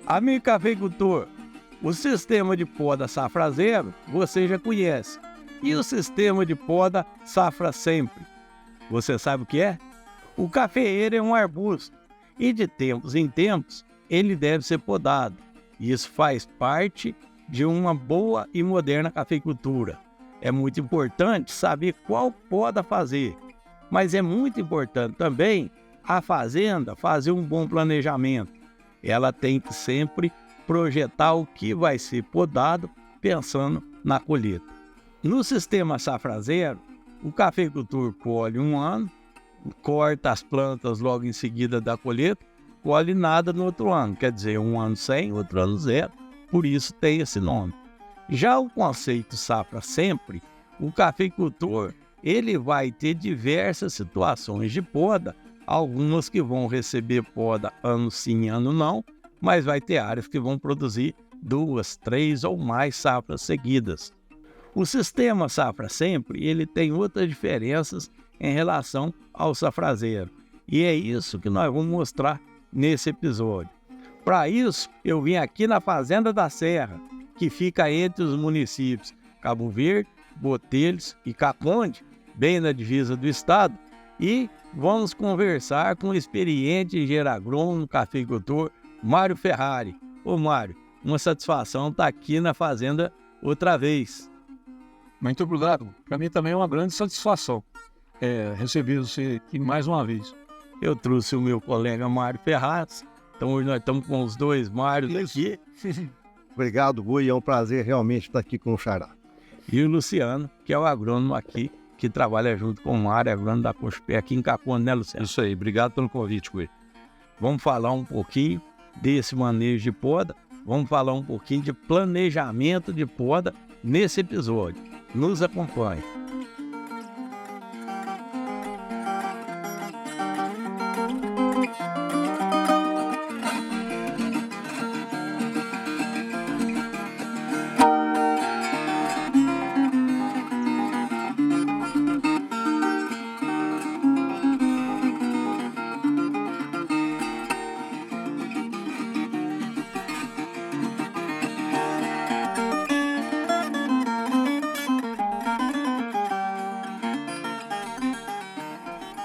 Amigo cafeicultor, o sistema de poda safra zero você já conhece. E o sistema de poda safra sempre? Você sabe o que é? O cafeeiro é um arbusto e de tempos em tempos ele deve ser podado. Isso faz parte de uma boa e moderna cafeicultura. É muito importante saber qual poda fazer, mas é muito importante também a fazenda fazer um bom planejamento. Ela tem que sempre projetar o que vai ser podado pensando na colheita. No sistema safra zero, o cafeicultor colhe um ano, corta as plantas logo em seguida da colheita, colhe nada no outro ano, quer dizer, um ano 100, outro ano 0, por isso tem esse nome. Já o conceito safra sempre, o cafeicultor ele vai ter diversas situações de poda, algumas que vão receber poda ano sim, ano não, mas vai ter áreas que vão produzir 2, 3 ou mais safras seguidas. O sistema safra sempre, ele tem outras diferenças em relação ao safrazeiro, e é isso que nós vamos mostrar nesse episódio. Para isso, eu vim aqui na Fazenda da Serra, que fica entre os municípios Cabo Verde, Botelhos e Caconde, bem na divisa do estado, e vamos conversar com o experiente engenheiro agrônomo, cafeicultor Mário Ferrari. Ô Mário, uma satisfação estar aqui na Fazenda outra vez. Muito obrigado. Para mim também é uma grande satisfação receber você aqui mais uma vez. Eu trouxe o meu colega Mário Ferraz, então hoje nós estamos com os dois Mários aqui. Obrigado, Gui, é um prazer realmente estar aqui com o Xará. E o Luciano, que é o agrônomo aqui, que trabalha junto com o Mário, agrônomo da Cochupé aqui em Caconde, né, Luciano? Isso aí, obrigado pelo convite, Gui. Vamos falar um pouquinho desse manejo de poda, vamos falar um pouquinho de planejamento de poda nesse episódio. Nos acompanhe.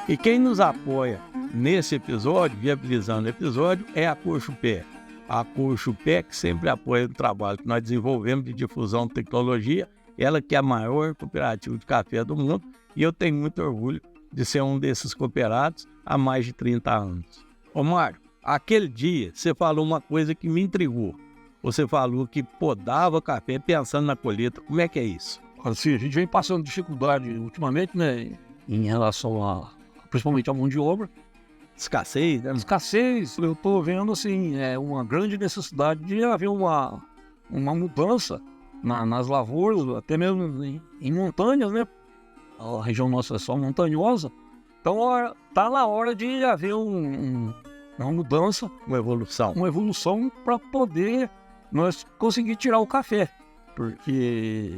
E quem nos apoia nesse episódio, viabilizando o episódio, é a Cochupé. A Cochupé que sempre apoia o trabalho que nós desenvolvemos de difusão de tecnologia, ela que é a maior cooperativa de café do mundo, e eu tenho muito orgulho de ser um desses cooperados há mais de 30 anos. Ô Mário, aquele dia você falou uma coisa que me intrigou. Você falou que podava café pensando na colheita. Como é que é isso? Assim, a gente vem passando dificuldade ultimamente, né, em relação principalmente a mão de obra. Escassez, né? Escassez, eu estou vendo assim, uma grande necessidade de haver uma mudança nas lavouras, até mesmo em montanhas, né? A região nossa é só montanhosa. Então está na hora de haver uma mudança, Uma evolução para poder nós conseguir tirar o café. Porque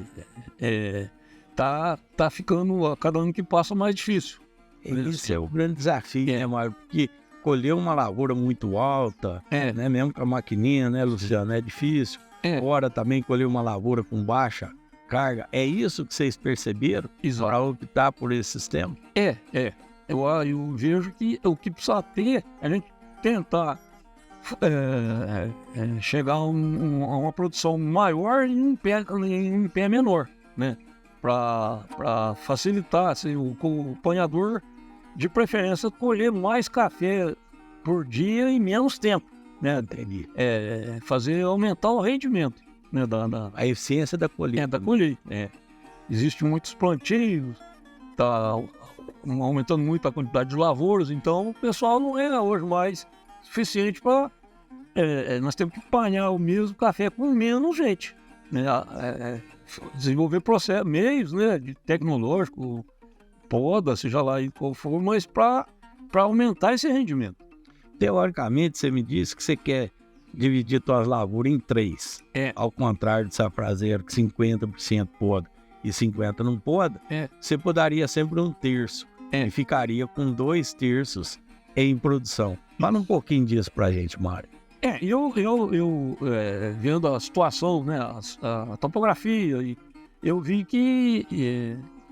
tá ficando a cada ano que passa mais difícil. Esse é o grande desafio, né, Mário? Porque colher uma lavoura muito alta, né, mesmo com a maquininha, né, Luciano, é difícil. Fora também colher uma lavoura com baixa carga. É isso que vocês perceberam para optar por esse sistema? Eu vejo que o que precisa ter é a gente tentar chegar a uma produção maior em um pé menor, né? Para facilitar assim, o apanhador, de preferência, colher mais café por dia em menos tempo, né? Entendi. Fazer aumentar o rendimento, né? A eficiência da colheita. Da colheita. Existem muitos plantios, está aumentando muito a quantidade de lavouras, então o pessoal não é hoje mais suficiente para... nós temos que apanhar o mesmo café com menos gente, né? Desenvolver processos, meios, né, de tecnológico, poda, seja lá qual for, mas para aumentar esse rendimento. Teoricamente, você me disse que você quer dividir suas lavouras em 3. Ao contrário de safrazeiro, que 50% poda e 50% não poda, você podaria sempre 1/3 e ficaria com 2/3 em produção. Fala um pouquinho disso pra gente, Mário. Vendo a situação, né, a topografia, e eu vi que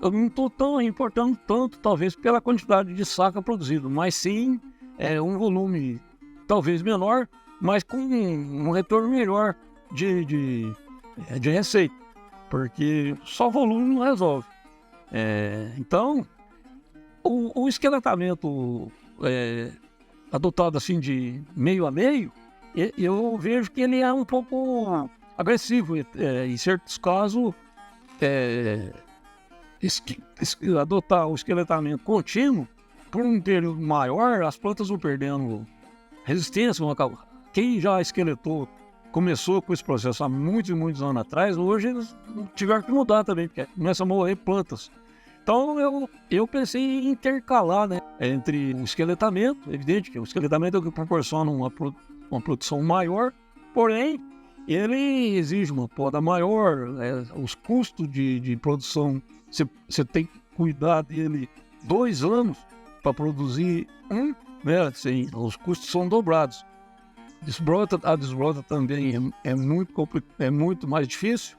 eu não estou tão importando tanto, talvez, pela quantidade de saca produzido, mas sim um volume talvez menor, mas com um retorno melhor de receita, porque só volume não resolve. Então, o esqueletamento adotado assim de meio a meio, eu vejo que ele é um pouco agressivo. Em certos casos, adotar o esqueletamento contínuo, por um período maior, as plantas vão perdendo resistência. Quem já esqueletou, começou com esse processo há muitos e muitos anos atrás, hoje eles tiveram que mudar também, porque começam a morrer plantas. Então eu pensei em intercalar, né, entre o esqueletamento, evidente que o esqueletamento é o que proporciona uma produção maior, porém ele exige uma poda maior, os custos de produção, você tem que cuidar dele 2 anos para produzir né, assim, os custos são dobrados. A desbrota também é muito mais difícil,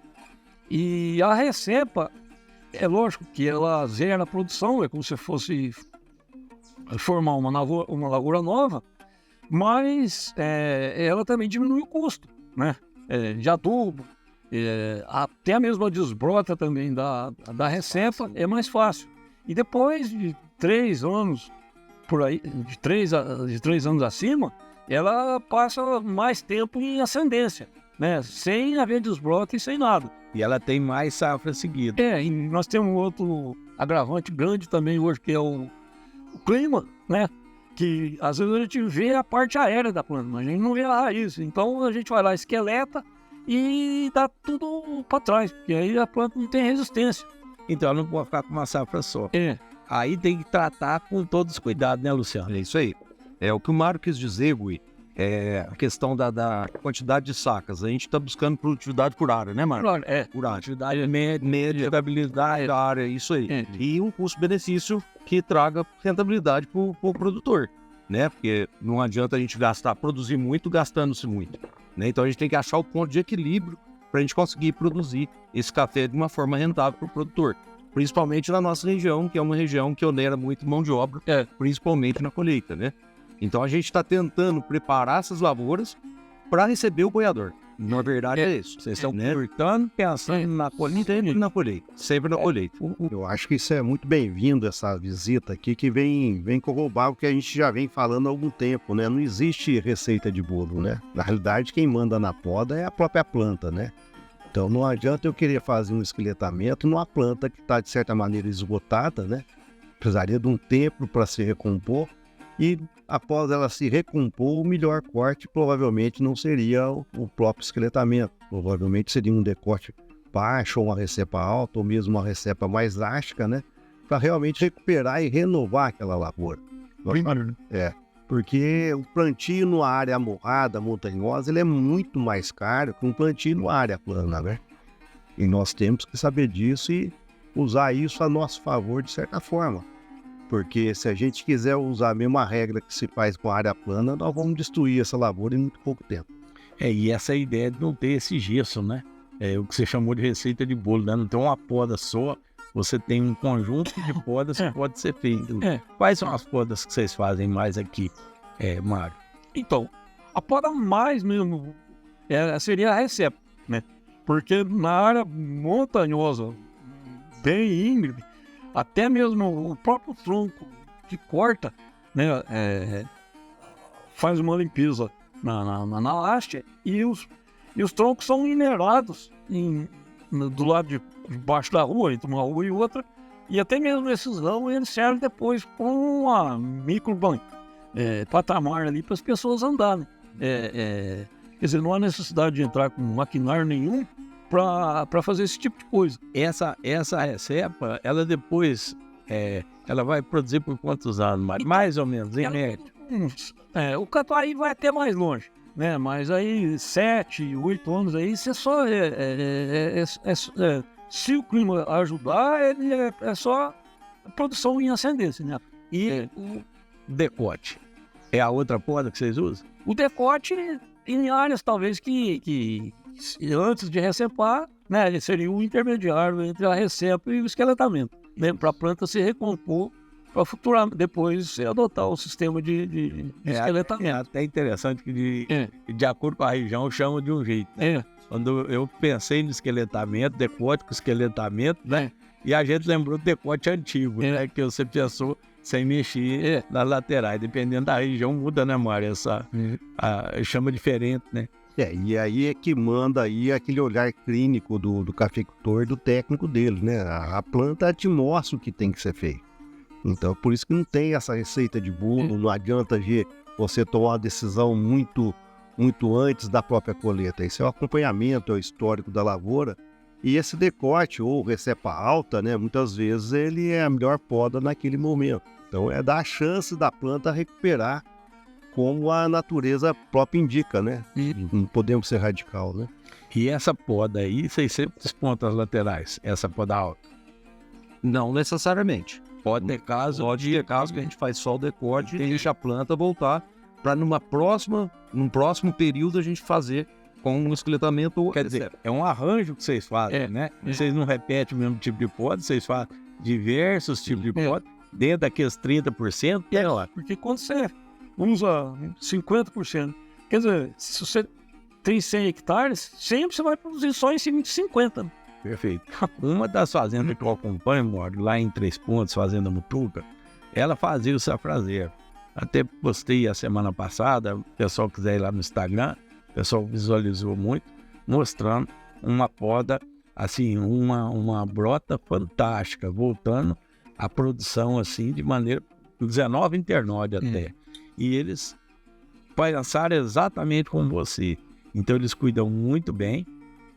e a recepa, é lógico que ela zera a produção, é como se fosse formar uma lavoura nova, mas ela também diminui o custo, né? De adubo, até mesmo a desbrota também da recepa é mais fácil. E depois de 3 anos, por aí, de 3 anos acima, ela passa mais tempo em ascendência, né? Sem haver desbrota e sem nada. E ela tem mais safra seguida. E nós temos um outro agravante grande também hoje, que é o clima, né? Que às vezes a gente vê a parte aérea da planta, mas a gente não vê a raiz. Então a gente vai lá, esqueleta e dá tudo para trás, porque aí a planta não tem resistência. Então ela não pode ficar com uma safra só. Aí tem que tratar com todos os cuidados, né, Luciano? É isso aí. O que o Mário quis dizer, Gui, é a questão da quantidade de sacas. A gente está buscando produtividade por área, né, Mário? Claro, Por área. Atividade média, estabilidade Da área, isso aí. E um custo-benefício que traga rentabilidade para o produtor, né? Porque não adianta a gente produzir muito gastando-se muito, né? Então a gente tem que achar o ponto de equilíbrio para a gente conseguir produzir esse café de uma forma rentável para o produtor. Principalmente na nossa região, que é uma região que onera muito mão de obra, principalmente na colheita, né? Então a gente está tentando preparar essas lavouras para receber o boiador. Na verdade é isso. Vocês estão cortando, pensando na colheita. Sempre na colheita. Sempre na colheita. Eu acho que isso é muito bem-vindo, essa visita aqui, que vem corroborar o que a gente já vem falando há algum tempo, né? Não existe receita de bolo, né? Na realidade, quem manda na poda é a própria planta, né? Então não adianta eu querer fazer um esqueletamento numa planta que está, de certa maneira, esgotada, né? Precisaria de um tempo para se recompor, e após ela se recompor, o melhor corte provavelmente não seria o próprio esqueletamento. Provavelmente seria um decorte baixo, ou uma recepa alta, ou mesmo uma recepa mais elástica, né? Para realmente recuperar e renovar aquela lavoura. Porque o plantio numa área amorrada, montanhosa, ele é muito mais caro que um plantio numa área plana, né? E nós temos que saber disso e usar isso a nosso favor de certa forma. Porque se a gente quiser usar a mesma regra que se faz com a área plana, nós vamos destruir essa lavoura em muito pouco tempo. E essa ideia de não ter esse gesso, né? O que você chamou de receita de bolo, né? Não tem uma poda só, você tem um conjunto de podas que pode ser feito. Quais são as podas que vocês fazem mais aqui, Mário? Então, a poda mais mesmo seria a recepa, né? Porque na área montanhosa, bem íngreme, até mesmo o próprio tronco que corta, né, faz uma limpeza na haste, e os troncos são minerados do lado de baixo da rua, entre uma rua e outra, e até mesmo esses ramos eles servem depois com uma patamar ali para as pessoas andarem. Quer dizer, não há necessidade de entrar com maquinário nenhum para fazer esse tipo de coisa. Essa recepa, ela depois, ela vai produzir por quantos anos, Mário? Mais ou menos, em média? O catuai vai até mais longe, né? Mas aí 7, 8 anos aí, você só se o clima ajudar, ele é só produção em ascendência, né? E o decote? É a outra poda que vocês usam? O decote em áreas talvez que antes de recepar, né, ele seria um intermediário entre a recepa e o esqueletamento, né, para a planta se recompor, para futuramente depois adotar o sistema de esqueletamento. É até interessante que de acordo com a região chama de um jeito. Né? Quando eu pensei no esqueletamento, decote com esqueletamento, né? E a gente lembrou do decote antigo, né? Que você pensou sem mexer nas laterais. Dependendo da região muda, né, Mário? Essa chama diferente, né? E aí é que manda aí aquele olhar clínico do cafeicultor, do técnico dele, né? A planta te mostra o que tem que ser feito. Então, por isso que não tem essa receita de bolo, não adianta você tomar uma decisão muito antes da própria colheita. Esse é o acompanhamento, é o histórico da lavoura. E esse decote ou recepa alta, né, muitas vezes ele é a melhor poda naquele momento. Então, é dar a chance da planta recuperar como a natureza própria indica, né? Não podemos ser radical, né? E essa poda aí, vocês sempre despontam as laterais, essa poda alta? Não necessariamente. Pode ter caso que a gente faz só o decote e deixa a planta voltar para num próximo período a gente fazer com um esqueletamento. Quer dizer, é um arranjo que vocês fazem, né? Vocês não repetem o mesmo tipo de poda, vocês fazem diversos tipos de poda, dentro daqueles 30%. Porque quando você usa 50%, quer dizer, se você tem 100 hectares, sempre você vai produzir só em cima de 50%. Perfeito. Uma das fazendas que eu acompanho, moro lá em Três Pontos, Fazenda Mutuca, ela fazia o safrazeiro. Até postei a semana passada, o pessoal quiser ir lá no Instagram, o pessoal visualizou muito, mostrando uma poda, assim, uma brota fantástica, voltando à produção, assim, de maneira 19 internode até. E eles pensaram exatamente como você. Então eles cuidam muito bem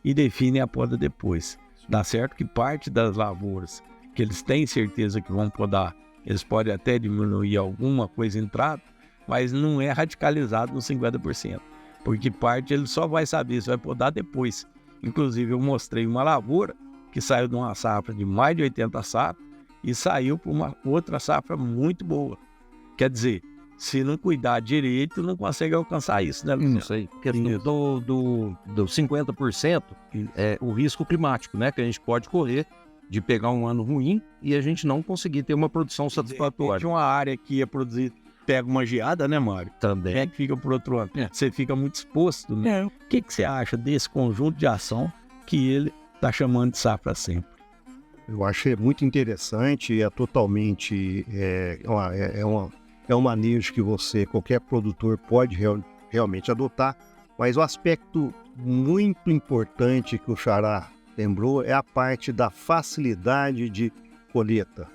e definem a poda depois. Dá certo que parte das lavouras que eles têm certeza que vão podar, eles podem até diminuir alguma coisa em trato, mas não é radicalizado nos 50%, porque parte ele só vai saber se vai podar depois. Inclusive eu mostrei uma lavoura que saiu de uma safra de mais de 80 sacos e saiu para uma outra safra muito boa. Quer dizer, se não cuidar direito, não consegue alcançar isso, né, Luciano? Isso aí. Porque do 50% é o risco climático, né? Que a gente pode correr de pegar um ano ruim e a gente não conseguir ter uma produção satisfatória. De uma área que ia produzir, pega uma geada, né, Mário? Também. É que fica por outro ano. Você fica muito exposto, né? O que você acha desse conjunto de ação que ele está chamando de safra sempre? Eu achei muito interessante, é totalmente... É um manejo que qualquer produtor pode realmente adotar, mas o aspecto muito importante que o Xará lembrou é a parte da facilidade de colheita.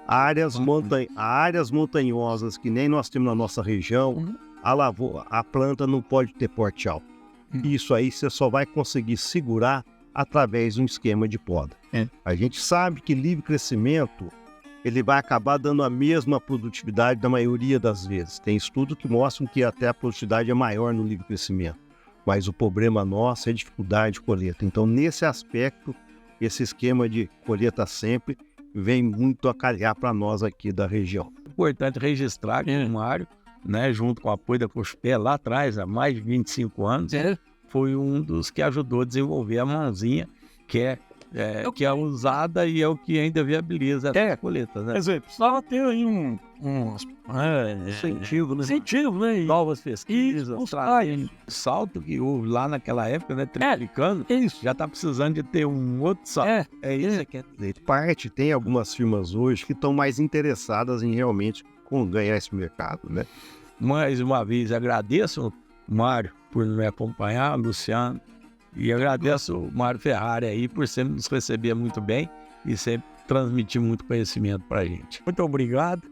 Áreas montanhosas que nem nós temos na nossa região, a planta não pode ter porte alto. Isso aí você só vai conseguir segurar através de um esquema de poda. A gente sabe que livre crescimento ele vai acabar dando a mesma produtividade da maioria das vezes. Tem estudos que mostram que até a produtividade é maior no livre crescimento. Mas o problema nosso é a dificuldade de colheita. Então, nesse aspecto, esse esquema de colheita sempre vem muito a calhar para nós aqui da região. Importante registrar que o Mário, né, junto com o apoio da Cochupé, lá atrás, há mais de 25 anos, foi um dos que ajudou a desenvolver a mãozinha, que é usada e é o que ainda viabiliza a colheita, né? Quer dizer, precisava ter aí incentivo, né? Incentivo, né? Novas pesquisas, o salto que houve lá naquela época, né? Triplicando, já está precisando de ter um outro salto. É isso que quer dizer. Tem algumas firmas hoje que estão mais interessadas em realmente ganhar esse mercado, né? Mais uma vez, agradeço o Mário por me acompanhar, Luciano, e agradeço o Mário Ferrari aí por sempre nos receber muito bem e sempre transmitir muito conhecimento para a gente. Muito obrigado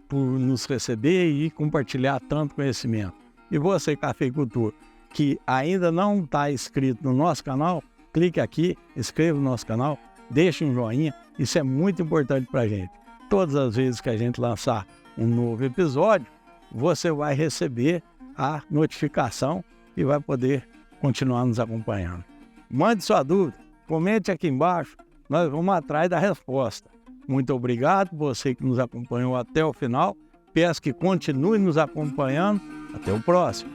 por nos receber e compartilhar tanto conhecimento. E você, cafeicultor, que ainda não está inscrito no nosso canal, clique aqui, inscreva no nosso canal, deixe um joinha, isso é muito importante para a gente. Todas as vezes que a gente lançar um novo episódio, você vai receber a notificação e vai poder continuar nos acompanhando. Mande sua dúvida, comente aqui embaixo, nós vamos atrás da resposta. Muito obrigado você que nos acompanhou até o final, peço que continue nos acompanhando, até o próximo.